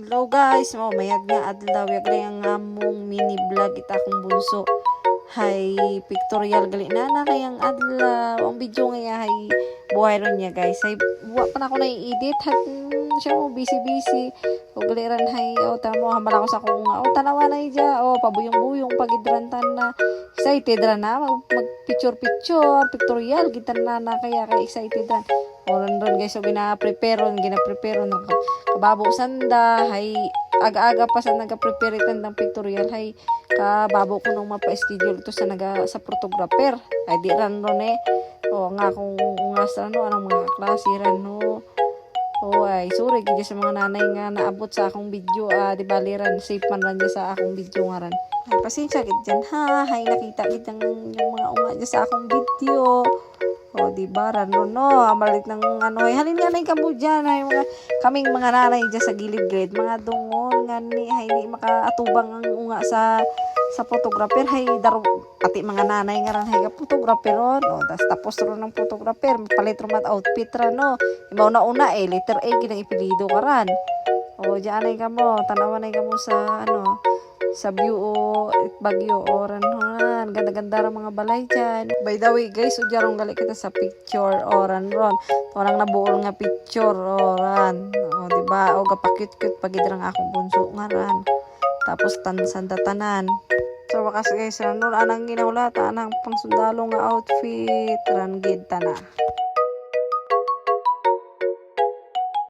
Hello guys, mayad nga adlaw gali ang among mini vlog ita akong bunso. Hay pictorial gali na kayang adlaw. Ang video nga hay buhay ron niya guys. Hay buwa pa na ako na i-edit hat siya mo busy. O gali ran hay tamo hambal ako sa akong nga. Tanawa na ija. Pabuyong-buyong pagidrantan na. Excited ran na mag picture pictorial gitan na kaya excited ran. Oran ron guys, so gina-prepare ron kababo sanda, hay aga-aga pa sa naga-prepare itan ng pictorial, hay kababo ko nung mapa-schedule ito sa photographer, ay di ran ron nga kung ungas ran no, anong mga klase ran no, ay sorry gid sa mga nanay nga naabot sa akong video, di bali ran safe man ran sa akong video nga ran, ay pasensya gid dyan ha, hay nakita gid yung mga unga dyan sa akong video. Di ba no malit ng halin nga na kamo dyan ay mga kaming mga nanay dyan sa gilid-gilid mga dungon nga ni hay di makaatubang ang unga sa photographer, hay daro pati mga nanay nga ran hay ka photographer ron tapos ron ng photographer palit ron mat outfit ran no ibaw na una letter A ginang ipilido ka ran dyan ay kamo tanawan ay kamo sa view Bagyo oran honan ganda-ganda ra mga balay dyan. By the way guys, jarong gali kita sa picture oran ron. Torang nabuol nga picture oran. Diba? Gapakit-cute pagidrang akong bunso nga ran. Tapos sanda tanan. So wakas guys, ran anang ginawlata anang pangsundalo nga outfit ran gid tana.